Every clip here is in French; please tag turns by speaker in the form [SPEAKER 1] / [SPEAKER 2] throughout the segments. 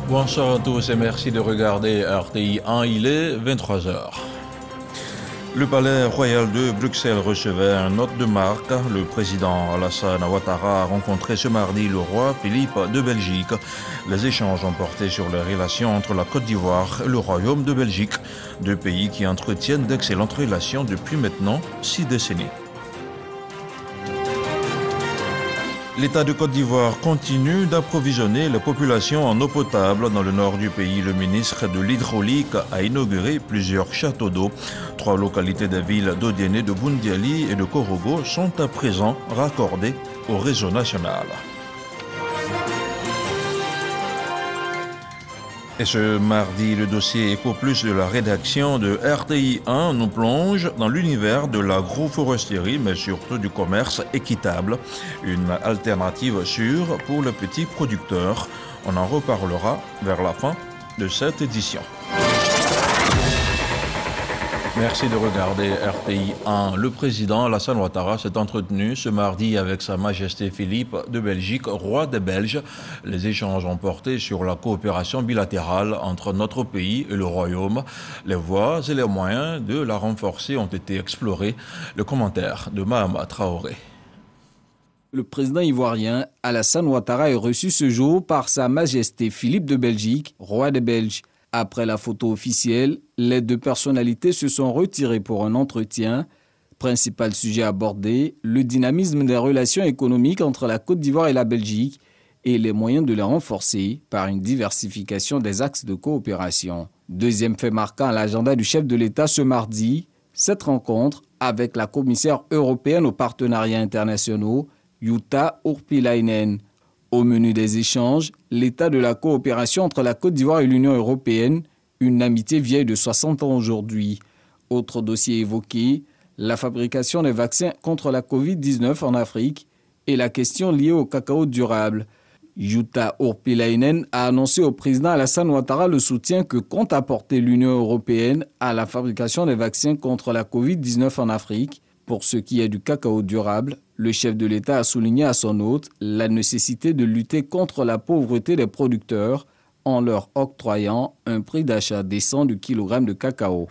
[SPEAKER 1] Bonsoir à tous et merci de regarder RTI 1, il est 23h. Le palais royal de Bruxelles recevait un hôte de marque. Le président Alassane Ouattara a rencontré ce mardi le roi Philippe de Belgique. Les échanges ont porté sur les relations entre la Côte d'Ivoire et le Royaume de Belgique, deux pays qui entretiennent d'excellentes relations depuis maintenant 6 décennies. L'État de Côte d'Ivoire continue d'approvisionner les populations en eau potable. Dans le nord du pays, le ministre de l'Hydraulique a inauguré plusieurs châteaux d'eau. 3 localités des villes d'Odiéné, de Boundiali et de Korogo sont à présent raccordées au réseau national. Et ce mardi, le dossier Éco Plus de la rédaction de RTI 1 nous plonge dans l'univers de l'agroforesterie, mais surtout du commerce équitable. Une alternative sûre pour les petits producteurs. On en reparlera vers la fin de cette édition. Merci de regarder RTI 1. Le président Alassane Ouattara s'est entretenu ce mardi avec Sa Majesté Philippe de Belgique, roi des Belges. Les échanges ont porté sur la coopération bilatérale entre notre pays et le Royaume. Les voies et les moyens de la renforcer ont été explorés. Le commentaire de Mahama Traoré.
[SPEAKER 2] Le président ivoirien Alassane Ouattara est reçu ce jour par Sa Majesté Philippe de Belgique, roi des Belges. Après la photo officielle, les deux personnalités se sont retirées pour un entretien. Principal sujet abordé, le dynamisme des relations économiques entre la Côte d'Ivoire et la Belgique et les moyens de les renforcer par une diversification des axes de coopération. Deuxième fait marquant à l'agenda du chef de l'État ce mardi, cette rencontre avec la commissaire européenne aux partenariats internationaux, Jutta Urpilainen. Au menu des échanges, l'état de la coopération entre la Côte d'Ivoire et l'Union européenne, une amitié vieille de 60 ans aujourd'hui. Autre dossier évoqué, la fabrication des vaccins contre la Covid-19 en Afrique et la question liée au cacao durable. Jutta Urpilainen a annoncé au président Alassane Ouattara le soutien que compte apporter l'Union européenne à la fabrication des vaccins contre la Covid-19 en Afrique. Pour ce qui est du cacao durable, le chef de l'État a souligné à son hôte la nécessité de lutter contre la pauvreté des producteurs en leur octroyant un prix d'achat décent du kilogramme de cacao.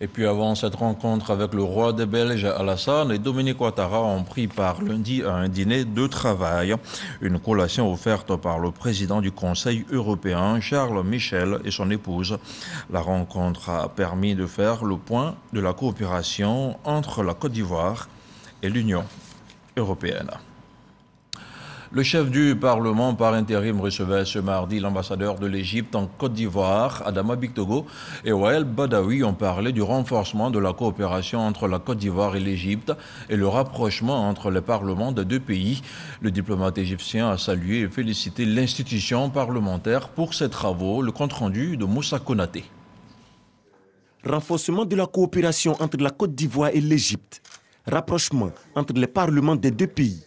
[SPEAKER 1] Et puis avant cette rencontre avec le roi des Belges, Alassane et Dominique Ouattara ont pris part lundi à un dîner de travail. Une collation offerte par le président du Conseil européen, Charles Michel, et son épouse. La rencontre a permis de faire le point de la coopération entre la Côte d'Ivoire et l'Union européenne. Le chef du Parlement par intérim recevait ce mardi l'ambassadeur de l'Égypte en Côte d'Ivoire, Adama Bictogo, et Wael Badawi ont parlé du renforcement de la coopération entre la Côte d'Ivoire et l'Égypte et le rapprochement entre les parlements des deux pays. Le diplomate égyptien a salué et félicité l'institution parlementaire pour ses travaux. Le compte-rendu de Moussa Konaté.
[SPEAKER 3] Renforcement de la coopération entre la Côte d'Ivoire et l'Égypte. Rapprochement entre les parlements des deux pays.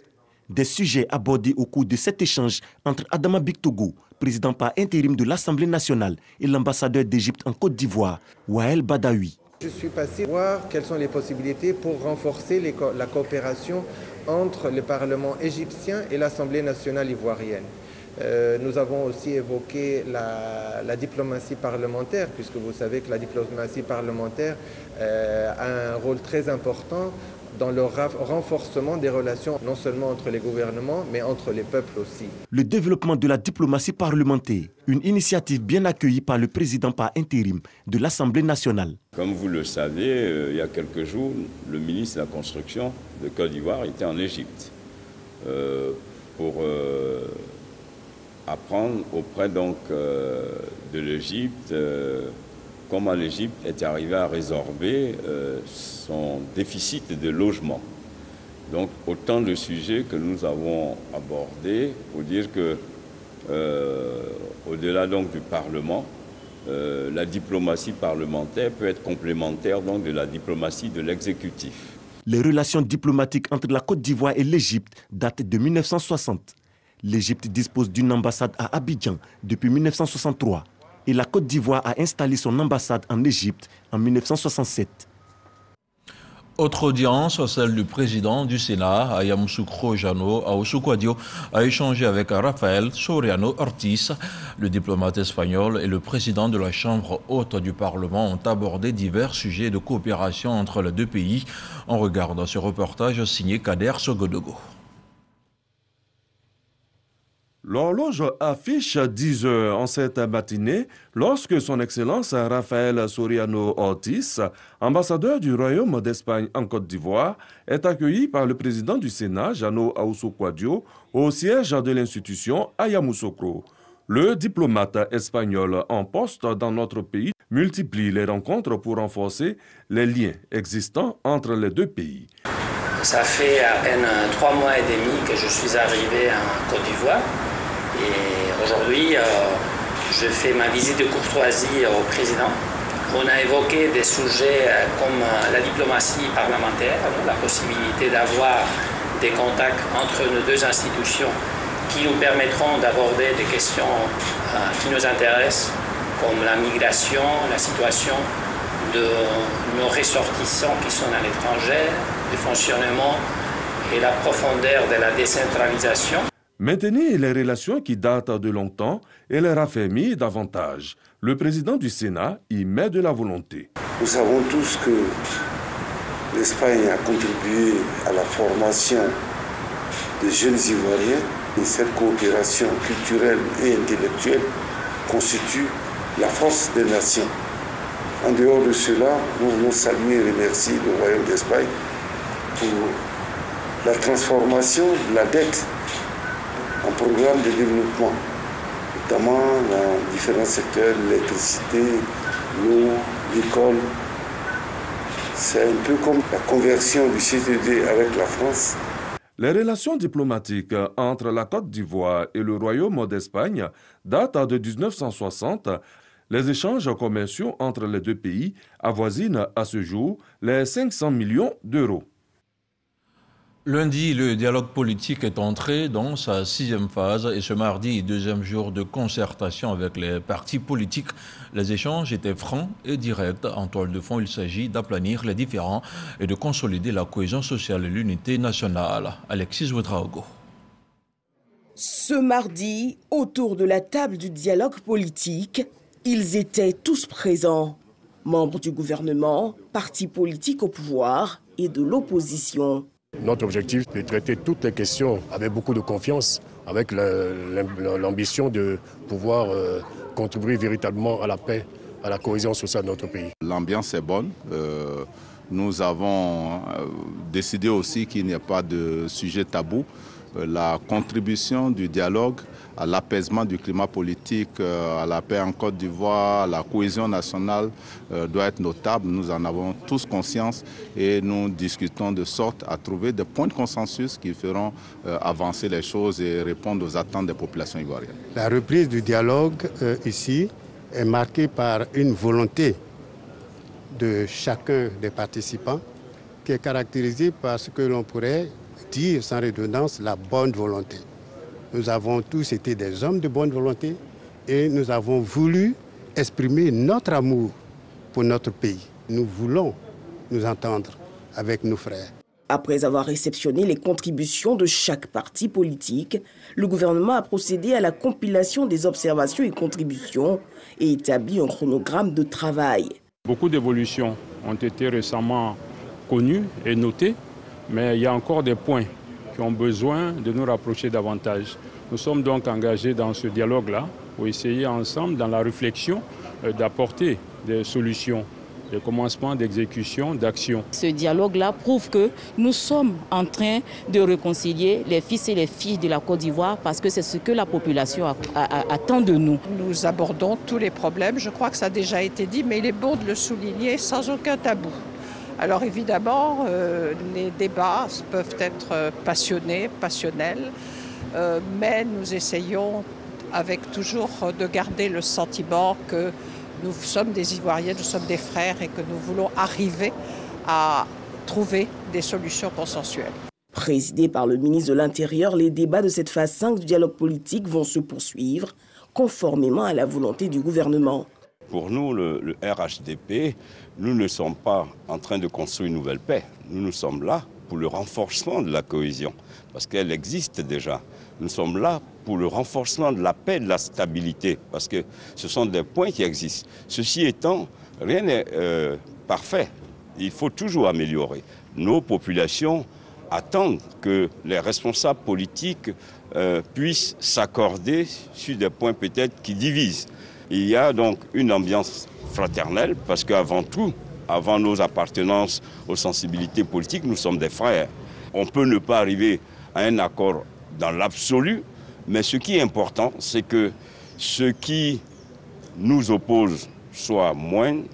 [SPEAKER 3] Des sujets abordés au cours de cet échange entre Adama Bictogo, président par intérim de l'Assemblée nationale, et l'ambassadeur d'Égypte en Côte d'Ivoire, Wael Badawi.
[SPEAKER 4] Je suis passé voir quelles sont les possibilités pour renforcer la coopération entre le Parlement égyptien et l'Assemblée nationale ivoirienne. Nous avons aussi évoqué la diplomatie parlementaire, puisque vous savez que la diplomatie parlementaire a un rôle très important dans le renforcement des relations, non seulement entre les gouvernements, mais entre les peuples aussi.
[SPEAKER 3] Le développement de la diplomatie parlementaire, une initiative bien accueillie par le président par intérim de l'Assemblée nationale.
[SPEAKER 5] Comme vous le savez, il y a quelques jours, le ministre de la Construction de Côte d'Ivoire était en Égypte pour apprendre auprès de l'Égypte comment l'Égypte est arrivée à résorber son déficit de logement. Donc autant de sujets que nous avons abordés pour dire que au-delà donc du Parlement, la diplomatie parlementaire peut être complémentaire donc de la diplomatie de l'exécutif.
[SPEAKER 3] Les relations diplomatiques entre la Côte d'Ivoire et l'Égypte datent de 1960. L'Égypte dispose d'une ambassade à Abidjan depuis 1963 et la Côte d'Ivoire a installé son ambassade en Égypte en 1967.
[SPEAKER 1] Autre audience, celle du président du Sénat, Yamoussoukro Jano Aoussou-Kouadio, a échangé avec Rafael Soriano Ortiz. Le diplomate espagnol et le président de la Chambre haute du Parlement ont abordé divers sujets de coopération entre les deux pays. On regarde ce reportage signé Kader Sogodogo.
[SPEAKER 6] L'horloge affiche 10 heures en cette matinée lorsque son Excellence Rafael Soriano Ortiz, ambassadeur du Royaume d'Espagne en Côte d'Ivoire, est accueilli par le président du Sénat, Jano Aoussou-Kouadio, au siège de l'institution à Yamoussoukro. Le diplomate espagnol en poste dans notre pays multiplie les rencontres pour renforcer les liens existants entre les deux pays.
[SPEAKER 7] Ça fait à peine 3 mois et demi que je suis arrivé en Côte d'Ivoire. Et aujourd'hui, je fais ma visite de courtoisie au président. On a évoqué des sujets comme la diplomatie parlementaire, la possibilité d'avoir des contacts entre nos deux institutions qui nous permettront d'aborder des questions qui nous intéressent, comme la migration, la situation de nos ressortissants qui sont à l'étranger, le fonctionnement et la profondeur de la décentralisation.
[SPEAKER 6] Maintenir les relations qui datent de longtemps et les raffermir davantage. Le président du Sénat y met de la volonté.
[SPEAKER 8] Nous savons tous que l'Espagne a contribué à la formation des jeunes Ivoiriens et cette coopération culturelle et intellectuelle constitue la force des nations. En dehors de cela, nous voulons saluer et remercier le Royaume d'Espagne pour la transformation de la dette en programme de développement, notamment dans différents secteurs, l'électricité, l'eau, l'école. C'est un peu comme la conversion du CTD avec la France.
[SPEAKER 6] Les relations diplomatiques entre la Côte d'Ivoire et le Royaume d'Espagne datent de 1960. Les échanges commerciaux entre les deux pays avoisinent à ce jour les 500 millions d'euros.
[SPEAKER 1] Lundi, le dialogue politique est entré dans sa 6e phase et ce mardi, 2e jour de concertation avec les partis politiques. Les échanges étaient francs et directs. En toile de fond, il s'agit d'aplanir les différends et de consolider la cohésion sociale et l'unité nationale. Alexis Ouedraogo.
[SPEAKER 9] Ce mardi, autour de la table du dialogue politique, ils étaient tous présents. Membres du gouvernement, partis politiques au pouvoir et de l'opposition.
[SPEAKER 10] Notre objectif est de traiter toutes les questions avec beaucoup de confiance, avec l'ambition de pouvoir contribuer véritablement à la paix, à la cohésion sociale de notre pays.
[SPEAKER 11] L'ambiance est bonne. Nous avons décidé aussi qu'il n'y ait pas de sujet tabou. La contribution du dialogue à l'apaisement du climat politique, à la paix en Côte d'Ivoire, à la cohésion nationale doit être notable. Nous en avons tous conscience et nous discutons de sorte à trouver des points de consensus qui feront avancer les choses et répondre aux attentes des populations ivoiriennes.
[SPEAKER 12] La reprise du dialogue ici est marquée par une volonté de chacun des participants qui est caractérisée par ce que l'on pourrait dire sans redondance la bonne volonté. Nous avons tous été des hommes de bonne volonté et nous avons voulu exprimer notre amour pour notre pays. Nous voulons nous entendre avec nos frères.
[SPEAKER 9] Après avoir réceptionné les contributions de chaque parti politique, le gouvernement a procédé à la compilation des observations et contributions et établi un chronogramme de travail.
[SPEAKER 13] Beaucoup d'évolutions ont été récemment connues et notées, mais il y a encore des points qui ont besoin de nous rapprocher davantage. Nous sommes donc engagés dans ce dialogue-là pour essayer ensemble, dans la réflexion, d'apporter des solutions, des commencements d'exécution, d'action.
[SPEAKER 14] Ce dialogue-là prouve que nous sommes en train de réconcilier les fils et les filles de la Côte d'Ivoire parce que c'est ce que la population attend de nous.
[SPEAKER 15] Nous abordons tous les problèmes, je crois que ça a déjà été dit, mais il est bon de le souligner sans aucun tabou. Alors évidemment, les débats peuvent être passionnés, passionnels, mais nous essayons avec toujours de garder le sentiment que nous sommes des Ivoiriens, nous sommes des frères et que nous voulons arriver à trouver des solutions consensuelles.
[SPEAKER 9] Présidés par le ministre de l'Intérieur, les débats de cette phase 5 du dialogue politique vont se poursuivre conformément à la volonté du gouvernement.
[SPEAKER 5] pour nous, le RHDP, nous ne sommes pas en train de construire une nouvelle paix. Nous sommes là pour le renforcement de la cohésion, parce qu'elle existe déjà. Nous sommes là pour le renforcement de la paix et de la stabilité, parce que ce sont des points qui existent. Ceci étant, rien n'est parfait. Il faut toujours améliorer. Nos populations attendent que les responsables politiques puissent s'accorder sur des points peut-être qui divisent. Il y a donc une ambiance fraternelle, parce qu'avant tout, avant nos appartenances aux sensibilités politiques, nous sommes des frères. On peut ne pas arriver à un accord dans l'absolu, mais ce qui est important, c'est que ce qui nous oppose soit moindre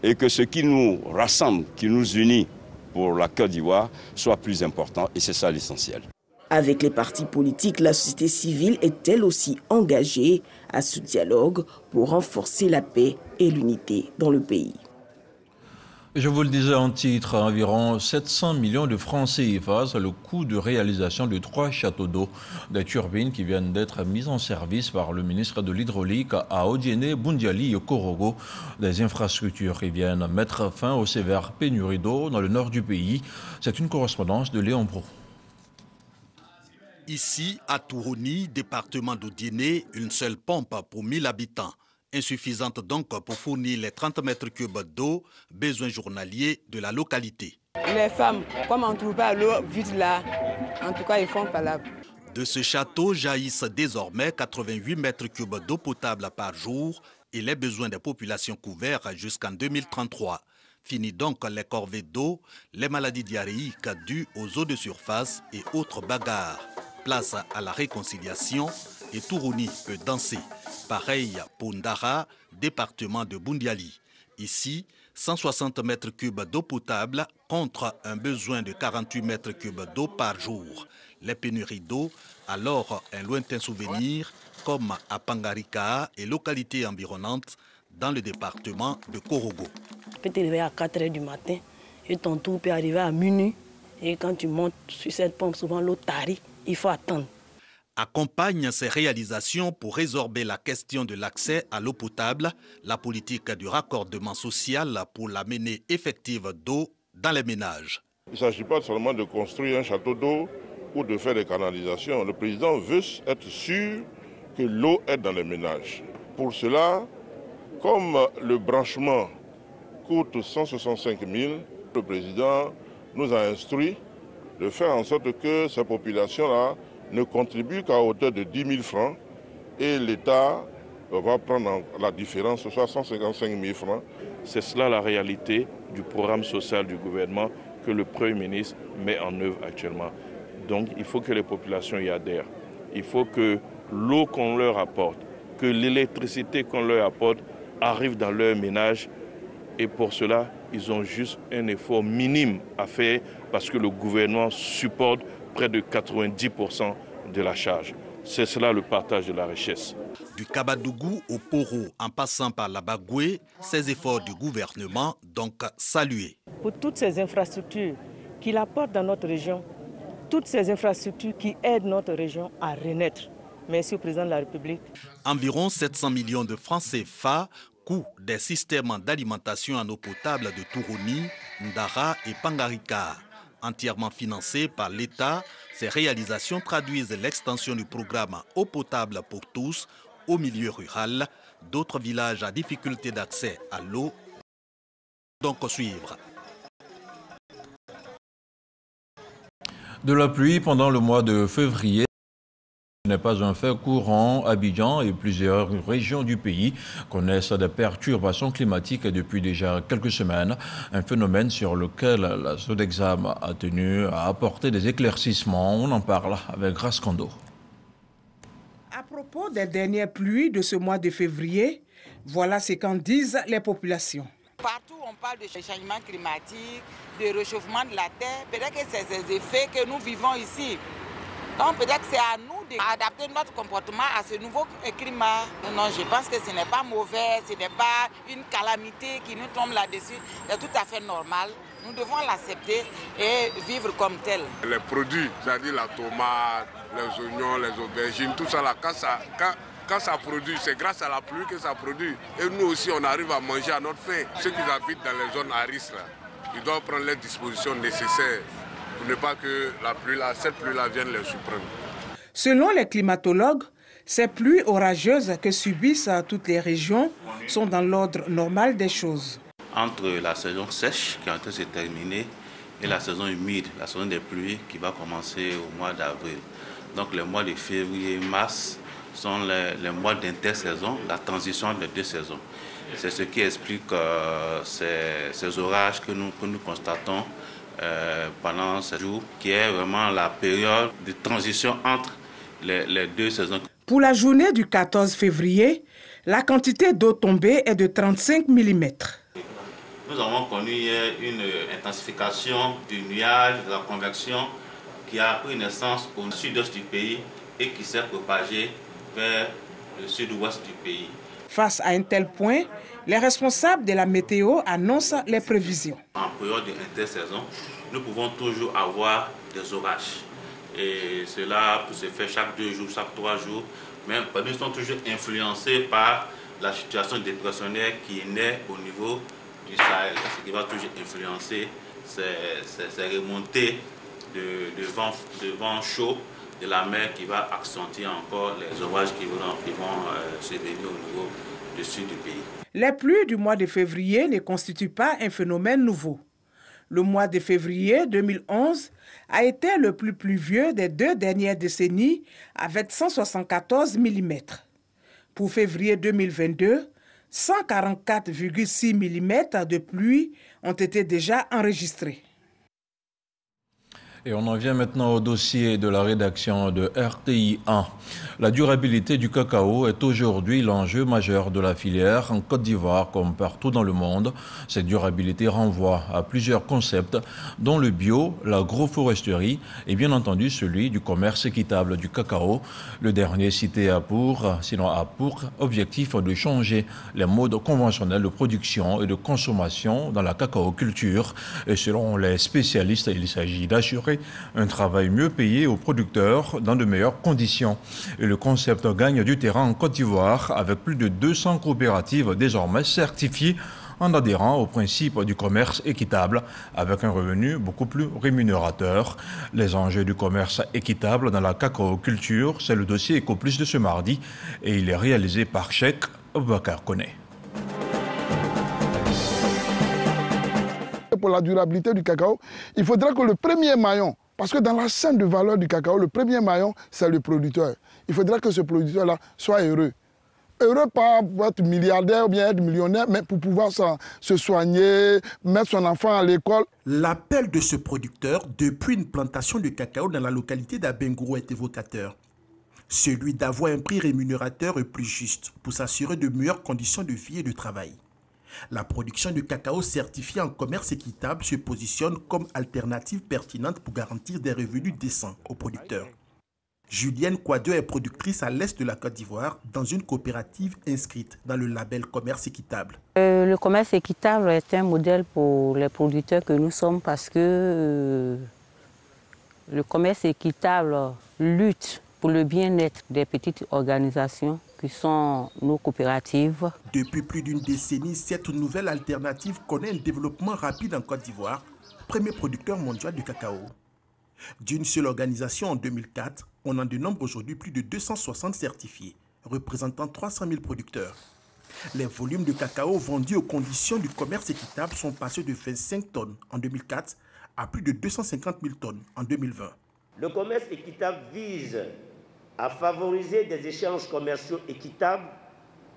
[SPEAKER 5] et que ce qui nous rassemble, qui nous unit pour la Côte d'Ivoire, soit plus important, et c'est ça l'essentiel.
[SPEAKER 9] Avec les partis politiques, la société civile est elle aussi engagée à ce dialogue pour renforcer la paix et l'unité dans le pays.
[SPEAKER 1] Je vous le disais en titre, environ 700 millions de francs CFA, c'est le coût de réalisation de 3 châteaux d'eau, des turbines qui viennent d'être mises en service par le ministre de l'Hydraulique à Odiene, Bundiali et Korogo. Des infrastructures qui viennent mettre fin aux sévères pénuries d'eau dans le nord du pays. C'est une correspondance de Léon Pro.
[SPEAKER 16] Ici, à Tourouni, département d'Odiene, une seule pompe pour 1000 habitants. Insuffisante donc pour fournir les 30 mètres cubes d'eau, besoin journalier de la localité.
[SPEAKER 17] Les femmes, comme on ne trouve pas l'eau vide là, en tout cas, ils font pas là.
[SPEAKER 16] De ce château jaillissent désormais 88 mètres cubes d'eau potable par jour et les besoins des populations couverts jusqu'en 2033. Fini donc les corvées d'eau, les maladies diarrhéiques dues aux eaux de surface et autres bagarres. Place à la réconciliation et Tourouni peut danser. Pareil pour Ndara, département de Bundiali. Ici, 160 mètres cubes d'eau potable contre un besoin de 48 mètres cubes d'eau par jour. Les pénuries d'eau, alors un lointain souvenir, comme à Pangarika et localités environnantes dans le département de Korogo.
[SPEAKER 17] Tu peux te réveiller à 4 h du matin et ton tour peut arriver à minuit. Et quand tu montes sur cette pompe, souvent l'eau tarit, il faut attendre.
[SPEAKER 16] Accompagne ces réalisations pour résorber la question de l'accès à l'eau potable, la politique du raccordement social pour la menée effective d'eau dans les ménages.
[SPEAKER 18] Il ne s'agit pas seulement de construire un château d'eau ou de faire des canalisations. Le président veut être sûr que l'eau est dans les ménages. Pour cela, comme le branchement coûte 165 000, le président nous a instruit de faire en sorte que ces populations-là ne contribuent qu'à hauteur de 10 000 francs et l'État va prendre la différence, soit 155 000 francs.
[SPEAKER 19] C'est cela la réalité du programme social du gouvernement que le Premier ministre met en œuvre actuellement. Donc il faut que les populations y adhèrent. Il faut que l'eau qu'on leur apporte, que l'électricité qu'on leur apporte arrive dans leur ménage. Et pour cela, ils ont juste un effort minime à faire parce que le gouvernement supporte près de 90% de la charge. C'est cela le partage de la richesse.
[SPEAKER 16] Du Kabadougou au Poro, en passant par la Bagoué, ces efforts du gouvernement donc salués.
[SPEAKER 17] Pour toutes ces infrastructures qu'il apporte dans notre région, toutes ces infrastructures qui aident notre région à renaître. Merci au président de la République.
[SPEAKER 16] Environ 700 millions de francs CFA, coût des systèmes d'alimentation en eau potable de Tourouni, Ndara et Pangarika. Entièrement financés par l'État, ces réalisations traduisent l'extension du programme Eau potable pour tous au milieu rural. D'autres villages à difficulté d'accès à l'eau donc suivre.
[SPEAKER 1] De la pluie pendant le mois de février. Ce n'est pas un fait courant. Abidjan et plusieurs régions du pays connaissent des perturbations climatiques depuis déjà quelques semaines. Un phénomène sur lequel la Sodexam a tenu à apporter des éclaircissements. On en parle avec Grace Kondo.
[SPEAKER 20] À propos des dernières pluies de ce mois de février, voilà ce qu'en disent les populations.
[SPEAKER 21] Partout, on parle de changement climatique, de réchauffement de la terre. Peut-être que c'est ces effets que nous vivons ici. Donc peut-être que c'est à nous d'adapter notre comportement à ce nouveau climat. Non, je pense que ce n'est pas mauvais, ce n'est pas une calamité qui nous tombe là-dessus. C'est tout à fait normal. Nous devons l'accepter et vivre comme tel. Les produits, c'est-à-dire la tomate, les oignons, les aubergines, tout ça, là, quand
[SPEAKER 2] quand ça produit, c'est grâce à la pluie que ça produit. Et nous aussi, on arrive à manger à notre faim. Ceux qui habitent dans les zones à risque, là, ils doivent prendre les dispositions nécessaires pour ne pas que cette pluie-là vienne les surprendre.
[SPEAKER 20] Selon les climatologues, ces pluies orageuses que subissent toutes les régions sont dans l'ordre normal des choses.
[SPEAKER 22] Entre la saison sèche qui est en train de se terminer et la saison humide, la saison des pluies qui va commencer au mois d'avril. Donc les mois de février et mars sont les mois d'intersaison, la transition des deux saisons. C'est ce qui explique ces orages que nous constatons pendant ces jours, qui est vraiment la période de transition entre les deux saisons.
[SPEAKER 20] Pour la journée du 14 février, la quantité d'eau tombée est de 35 mm.
[SPEAKER 22] Nous avons connu une intensification du nuage, de la convection qui a pris naissance au sud-est du pays et qui s'est propagée vers le sud-ouest du pays.
[SPEAKER 20] Face à un tel point, les responsables de la météo annoncent les prévisions.
[SPEAKER 22] En période d'intersaison, nous pouvons toujours avoir des orages. Et cela peut se faire chaque 2 jours, chaque 3 jours. Mais nous sommes toujours influencés par la situation dépressionnelle qui naît au niveau du Sahel, ce qui va toujours influencer ces remontées de vent chaud de la mer qui va accentuer encore les orages qui vont survenir au niveau du sud du pays.
[SPEAKER 20] Les pluies du mois de février ne constituent pas un phénomène nouveau. Le mois de février 2011 a été le plus pluvieux des 2 dernières décennies avec 174 mm. Pour février 2022, 144,6 mm de pluie ont été déjà enregistrés.
[SPEAKER 1] Et on en vient maintenant au dossier de la rédaction de RTI 1. La durabilité du cacao est aujourd'hui l'enjeu majeur de la filière en Côte d'Ivoire comme partout dans le monde. Cette durabilité renvoie à plusieurs concepts dont le bio, l'agroforesterie et bien entendu celui du commerce équitable du cacao. Le dernier cité a pour objectif de changer les modes conventionnels de production et de consommation dans la cacaoculture. Et selon les spécialistes, il s'agit d'assurer un travail mieux payé aux producteurs dans de meilleures conditions. Et le concept gagne du terrain en Côte d'Ivoire avec plus de 200 coopératives désormais certifiées en adhérant au principe du commerce équitable avec un revenu beaucoup plus rémunérateur. Les enjeux du commerce équitable dans la cacaoculture, c'est le dossier Ecoplus de ce mardi et il est réalisé par Cheikh Bakar Kone.
[SPEAKER 23] Pour la durabilité du cacao, il faudra que le premier maillon, parce que dans la chaîne de valeur du cacao, le premier maillon, c'est le producteur. Il faudra que ce producteur-là soit heureux. Heureux pas pour être milliardaire ou bien être millionnaire, mais pour pouvoir se soigner, mettre son enfant à l'école.
[SPEAKER 24] L'appel de ce producteur depuis une plantation de cacao dans la localité d'Abengourou est évocateur. Celui d'avoir un prix rémunérateur et plus juste pour s'assurer de meilleures conditions de vie et de travail. La production de cacao certifié en commerce équitable se positionne comme alternative pertinente pour garantir des revenus décents aux producteurs. Julienne Quadio est productrice à l'est de la Côte d'Ivoire dans une coopérative inscrite dans le label commerce équitable.
[SPEAKER 25] Le commerce équitable est un modèle pour les producteurs que nous sommes parce que le commerce équitable lutte pour le bien-être des petites organisations qui sont nos coopératives.
[SPEAKER 24] Depuis plus d'une décennie, cette nouvelle alternative connaît un développement rapide en Côte d'Ivoire, premier producteur mondial de cacao. D'une seule organisation en 2004, on en dénombre aujourd'hui plus de 260 certifiés, représentant 300 000 producteurs. Les volumes de cacao vendus aux conditions du commerce équitable sont passés de 25 tonnes en 2004 à plus de 250 000 tonnes en 2020.
[SPEAKER 26] Le commerce équitable vise à favoriser des échanges commerciaux équitables,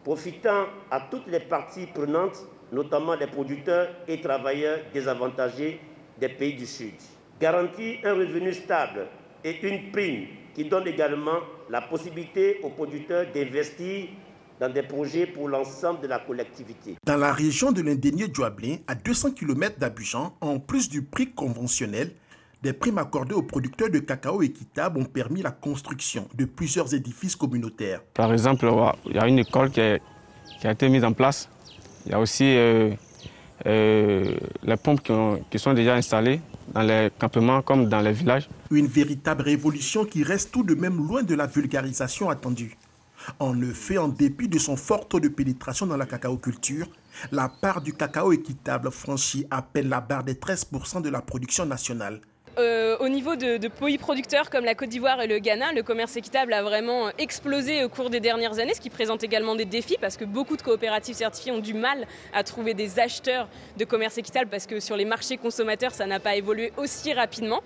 [SPEAKER 26] profitant à toutes les parties prenantes, notamment les producteurs et travailleurs désavantagés des pays du Sud. Garantir un revenu stable et une prime qui donne également la possibilité aux producteurs d'investir dans des projets pour l'ensemble de la collectivité.
[SPEAKER 24] Dans la région de l'Indénié-Djoablin, à 200 km d'Abidjan, en plus du prix conventionnel, des primes accordées aux producteurs de cacao équitable ont permis la construction de plusieurs édifices communautaires.
[SPEAKER 27] Par exemple, il y a une école qui a été mise en place. Il y a aussi les pompes qui sont déjà installées dans les campements comme dans les villages.
[SPEAKER 24] Une véritable révolution qui reste tout de même loin de la vulgarisation attendue. En effet, en dépit de son fort taux de pénétration dans la cacaoculture, la part du cacao équitable franchit à peine la barre des 13% de la production nationale.
[SPEAKER 3] Au niveau de pays producteurs comme la Côte d'Ivoire et le Ghana, le commerce équitable a vraiment explosé au cours des dernières années, ce qui présente également des défis parce que beaucoup de coopératives certifiées ont du mal à trouver des acheteurs de commerce équitable parce que sur les marchés consommateurs, ça n'a pas évolué aussi rapidement.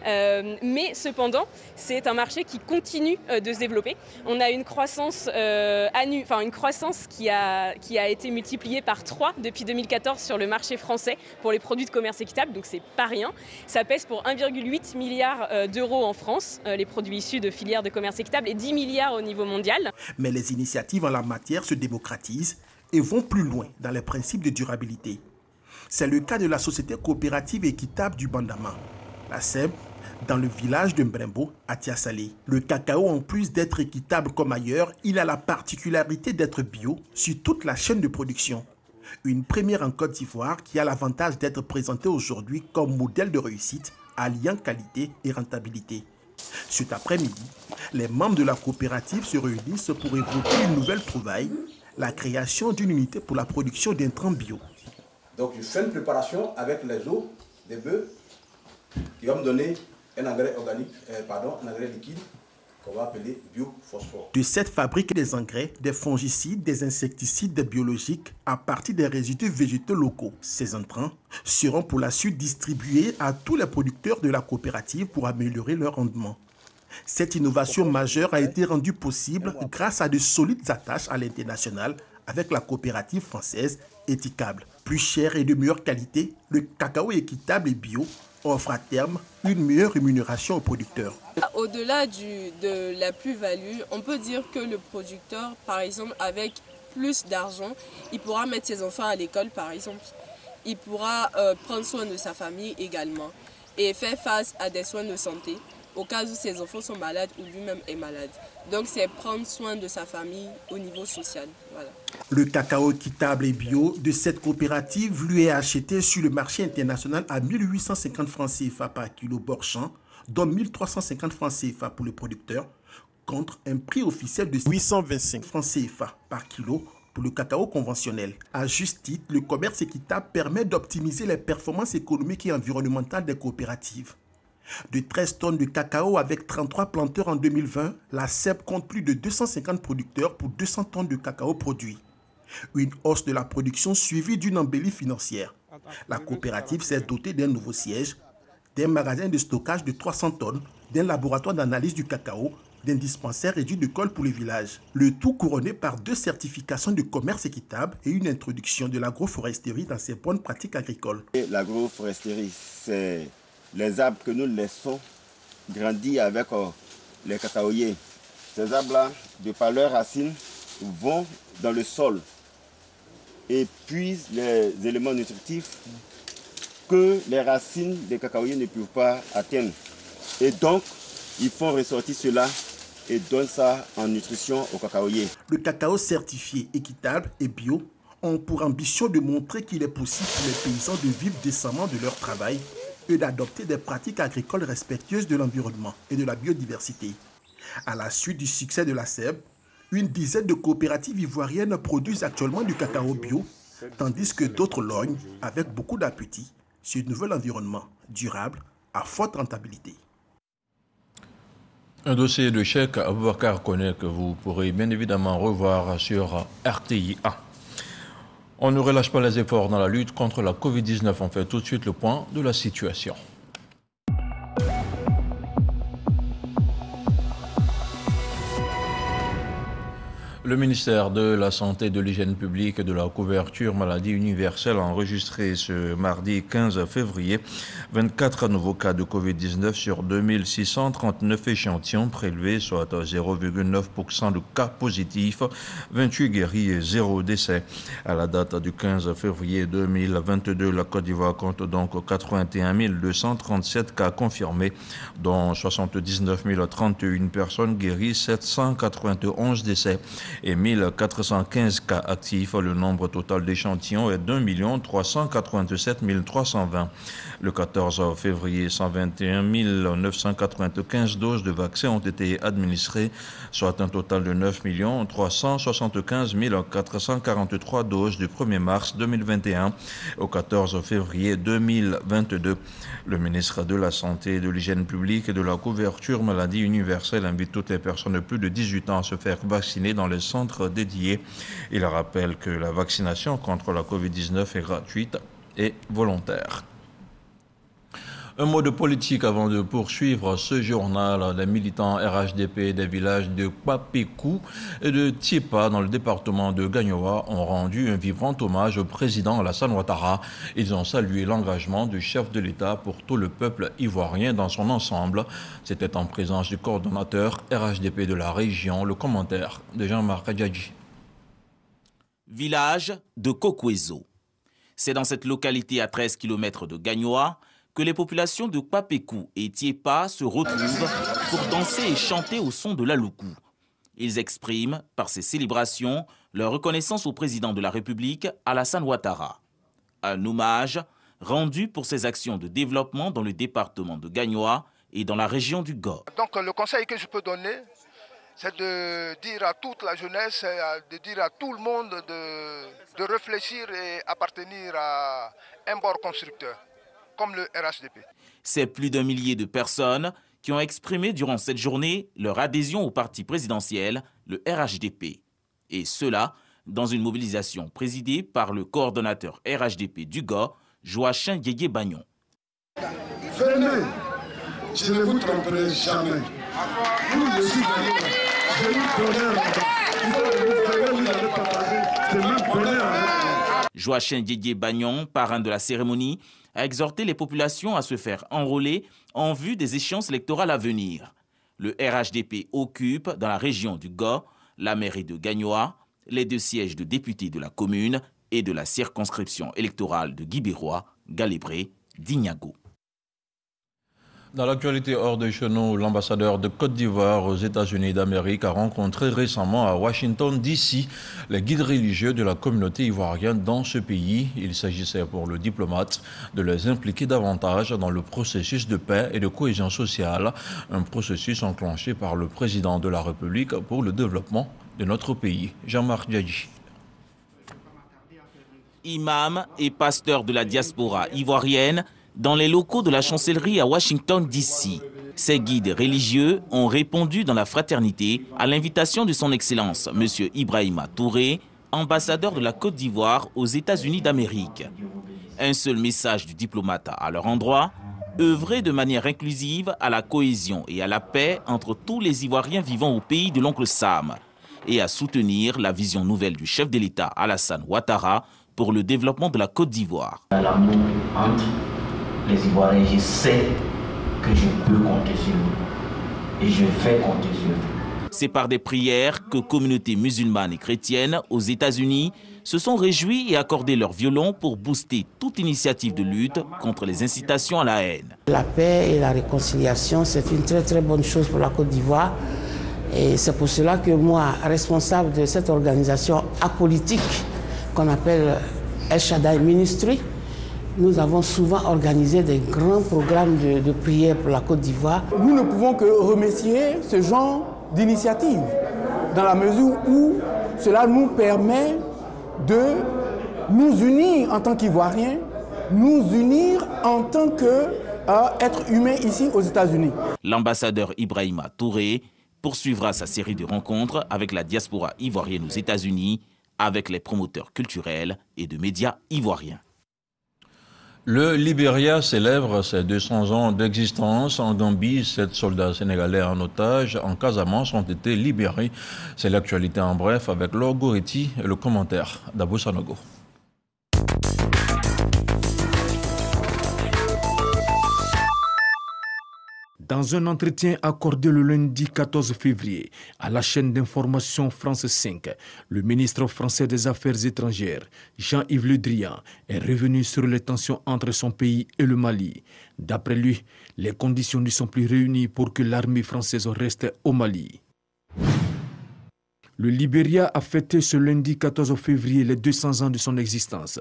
[SPEAKER 3] Mais cependant, c'est un marché qui continue de se développer. On a une croissance, une croissance qui a été multipliée par 3 depuis 2014 sur le marché français pour les produits de commerce équitable, donc c'est pas rien. Ça pèse pour 1,8 milliard d'euros en France, les produits issus de filières de commerce équitable, et 10 milliards au niveau mondial.
[SPEAKER 24] Mais les initiatives en la matière se démocratisent et vont plus loin dans les principes de durabilité. C'est le cas de la société coopérative équitable du Bandama, la SEB, dans le village de Mbrembo, à Tiasalé. Le cacao, en plus d'être équitable comme ailleurs, il a la particularité d'être bio sur toute la chaîne de production. Une première en Côte d'Ivoire qui a l'avantage d'être présentée aujourd'hui comme modèle de réussite, alliant qualité et rentabilité. Cet après-midi, les membres de la coopérative se réunissent pour évoquer une nouvelle trouvaille, la création d'une unité pour la production d'intrants bio.
[SPEAKER 4] Donc je fais une préparation avec les os des bœufs qui va me donner un engrais organique, un engrais liquide qu'on va appeler biophosphore.
[SPEAKER 24] De cette fabrique des engrais, des fongicides, des insecticides biologiques à partir des résidus végétaux locaux. Ces intrants seront pour la suite distribués à tous les producteurs de la coopérative pour améliorer leur rendement. Cette innovation majeure a été rendue possible grâce à de solides attaches à l'international avec la coopérative française Équitable. Plus cher et de meilleure qualité, le cacao équitable et bio offre à terme une meilleure rémunération aux producteurs.
[SPEAKER 6] Au-delà de la plus-value, on peut dire que le producteur, par exemple, avec plus d'argent, il pourra mettre ses enfants à l'école, par exemple. Il pourra prendre soin de sa famille également et faire face à des soins de santé au cas où ses enfants sont malades ou lui-même est malade. Donc c'est prendre soin de sa famille au niveau social. Voilà.
[SPEAKER 24] Le cacao équitable et bio de cette coopérative lui est acheté sur le marché international à 1850 francs CFA par kilo bord champ, dont 1350 francs CFA pour le producteur, contre un prix officiel de 825 francs CFA par kilo pour le cacao conventionnel. À juste titre, le commerce équitable permet d'optimiser les performances économiques et environnementales des coopératives. De 13 tonnes de cacao avec 33 planteurs en 2020, la SEB compte plus de 250 producteurs pour 200 tonnes de cacao produits. Une hausse de la production suivie d'une embellie financière. La coopérative s'est dotée d'un nouveau siège, d'un magasin de stockage de 300 tonnes, d'un laboratoire d'analyse du cacao, d'un dispensaire et d'une école pour le village. Le tout couronné par 2 certifications de commerce équitable et une introduction de l'agroforesterie dans ses bonnes pratiques agricoles.
[SPEAKER 7] L'agroforesterie, c'est les arbres que nous laissons grandir avec les cacaoyers. Ces arbres-là, de par leurs racines, vont dans le sol et puisent les éléments nutritifs que les racines des cacaoyers ne peuvent pas atteindre. Et donc, ils font ressortir cela et donnent ça en nutrition aux cacaoyers.
[SPEAKER 24] Le cacao certifié équitable et bio ont pour ambition de montrer qu'il est possible pour les paysans de vivre décemment de leur travail et d'adopter des pratiques agricoles respectueuses de l'environnement et de la biodiversité. À la suite du succès de la SEB, une dizaine de coopératives ivoiriennes produisent actuellement du cacao bio, tandis que d'autres lorgnent avec beaucoup d'appétit sur un nouvel environnement durable à forte rentabilité.
[SPEAKER 1] Un dossier de Cheikh Aboubacar Koné que vous pourrez bien évidemment revoir sur RTI1. On ne relâche pas les efforts dans la lutte contre la Covid-19. On fait tout de suite le point de la situation. Le ministère de la Santé, de l'Hygiène publique et de la couverture maladie universelle a enregistré ce mardi 15 février 24 nouveaux cas de Covid-19 sur 2639 échantillons prélevés, soit 0,9% de cas positifs, 28 guéris et 0 décès. À la date du 15 février 2022, la Côte d'Ivoire compte donc 81 237 cas confirmés, dont 79 031 personnes guéries, 791 décès. et 1415 cas actifs. Le nombre total d'échantillons est d'1 387 320. Le 14 février, 121 995 doses de vaccins ont été administrées, soit un total de 9 375 443 doses du 1er mars 2021 au 14 février 2022. Le ministre de la Santé, de l'Hygiène publique et de la couverture maladie universelle invite toutes les personnes de plus de 18 ans à se faire vacciner dans les centres dédiés. Il rappelle que la vaccination contre la COVID-19 est gratuite et volontaire. Un mot de politique avant de poursuivre ce journal. Les militants RHDP des villages de Kwapekou et de Tiepa dans le département de Gagnoa ont rendu un vibrant hommage au président Alassane Ouattara. Ils ont salué l'engagement du chef de l'État pour tout le peuple ivoirien dans son ensemble. C'était en présence du coordonnateur RHDP de la région. Le commentaire de Jean-Marc Adjadji.
[SPEAKER 8] Village de Kokwezo. C'est dans cette localité à 13 km de Gagnoa que les populations de Kwapekou et Tiepa se retrouvent pour danser et chanter au son de l'aloukou. Ils expriment, par ces célébrations, leur reconnaissance au président de la République, Alassane Ouattara. Un hommage rendu pour ses actions de développement dans le département de Gagnoa et dans la région du Go.
[SPEAKER 10] Donc le conseil que je peux donner, c'est de dire à toute la jeunesse, de dire à tout le monde de réfléchir et appartenir à un bord constructeur, comme le RHDP.
[SPEAKER 8] C'est plus d'1 millier de personnes qui ont exprimé durant cette journée leur adhésion au parti présidentiel, le RHDP. Et cela dans une mobilisation présidée par le coordonnateur RHDP du Go, Joachim Yeye Bagnon.
[SPEAKER 23] Venez, je ne vous tromperai jamais. Vous, je suis Gagnois, je vous donne
[SPEAKER 8] Joachim Yeye Bagnon, parrain de la cérémonie, a exhorté les populations à se faire enrôler en vue des échéances électorales à venir. Le RHDP occupe, dans la région du Go, la mairie de Gagnoa, les 2 sièges de députés de la commune et de la circonscription électorale de Guibérois, Galébré, Dignago.
[SPEAKER 1] Dans l'actualité hors de chez nous, l'ambassadeur de Côte d'Ivoire aux États-Unis d'Amérique a rencontré récemment à Washington, D.C. les guides religieux de la communauté ivoirienne dans ce pays. Il s'agissait pour le diplomate de les impliquer davantage dans le processus de paix et de cohésion sociale, un processus enclenché par le président de la République pour le développement de notre pays. Jean-Marc Adjadji.
[SPEAKER 8] Imam et pasteur de la diaspora ivoirienne, dans les locaux de la chancellerie à Washington, D.C. Ces guides religieux ont répondu dans la fraternité à l'invitation de son Excellence, M. Ibrahima Touré, ambassadeur de la Côte d'Ivoire aux États-Unis d'Amérique. Un seul message du diplomate à leur endroit, œuvrer de manière inclusive à la cohésion et à la paix entre tous les Ivoiriens vivant au pays de l'oncle Sam et à soutenir la vision nouvelle du chef de l'État Alassane Ouattara pour le développement de la Côte d'Ivoire.
[SPEAKER 11] L'amour entre les Ivoiriens, je sais que je peux compter sur vous et je vais compter sur vous.
[SPEAKER 8] C'est par des prières que communautés musulmanes et chrétiennes aux États-Unis se sont réjouies et accordé leur violon pour booster toute initiative de lutte contre les incitations à la haine.
[SPEAKER 12] La paix et la réconciliation, c'est une très très bonne chose pour la Côte d'Ivoire. Et c'est pour cela que moi, responsable de cette organisation apolitique qu'on appelle El Shaddai Ministry, nous avons souvent organisé des grands programmes de prière pour la Côte d'Ivoire.
[SPEAKER 13] Nous ne pouvons que remercier ce genre d'initiative, dans la mesure où cela nous permet de nous unir en tant qu'Ivoiriens, nous unir en tant qu'êtres humains ici aux États-Unis.
[SPEAKER 8] L'ambassadeur Ibrahima Touré poursuivra sa série de rencontres avec la diaspora ivoirienne aux États-Unis, avec les promoteurs culturels et de médias ivoiriens.
[SPEAKER 1] Le Libéria célèbre ses 200 ans d'existence. En Gambie, 7 soldats sénégalais en otage en Casamance ont été libérés. C'est l'actualité en bref avec Laure Goretti et le commentaire d'Abou Sanogo.
[SPEAKER 24] Dans un entretien accordé le lundi 14 février à la chaîne d'information France 5, le ministre français des Affaires étrangères, Jean-Yves Le Drian, est revenu sur les tensions entre son pays et le Mali. D'après lui, les conditions ne sont plus réunies pour que l'armée française reste au Mali.
[SPEAKER 5] Le Libéria a fêté ce lundi 14 février les 200 ans de son existence.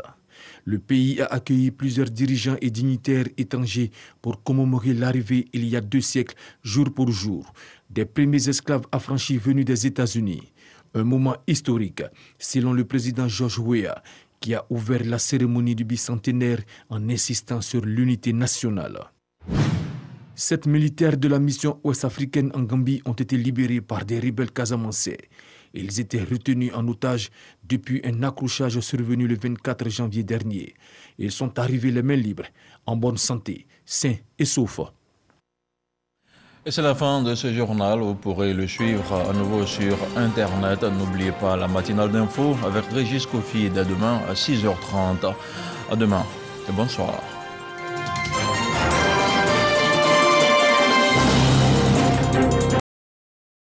[SPEAKER 5] Le pays a accueilli plusieurs dirigeants et dignitaires étrangers pour commémorer l'arrivée, il y a 2 siècles, jour pour jour, des premiers esclaves affranchis venus des États-Unis. Un moment historique, selon le président George Weah, qui a ouvert la cérémonie du bicentenaire en insistant sur l'unité nationale. 7 militaires de la mission ouest-africaine en Gambie ont été libérés par des rebelles casamançais. Ils étaient retenus en otage depuis un accrochage survenu le 24 janvier dernier. Ils sont arrivés les mains libres, en bonne santé, sains et saufs.
[SPEAKER 1] Et c'est la fin de ce journal. Vous pourrez le suivre à nouveau sur Internet. N'oubliez pas la matinale d'info avec Régis Kofi dès demain à 6h30. À demain et bonsoir.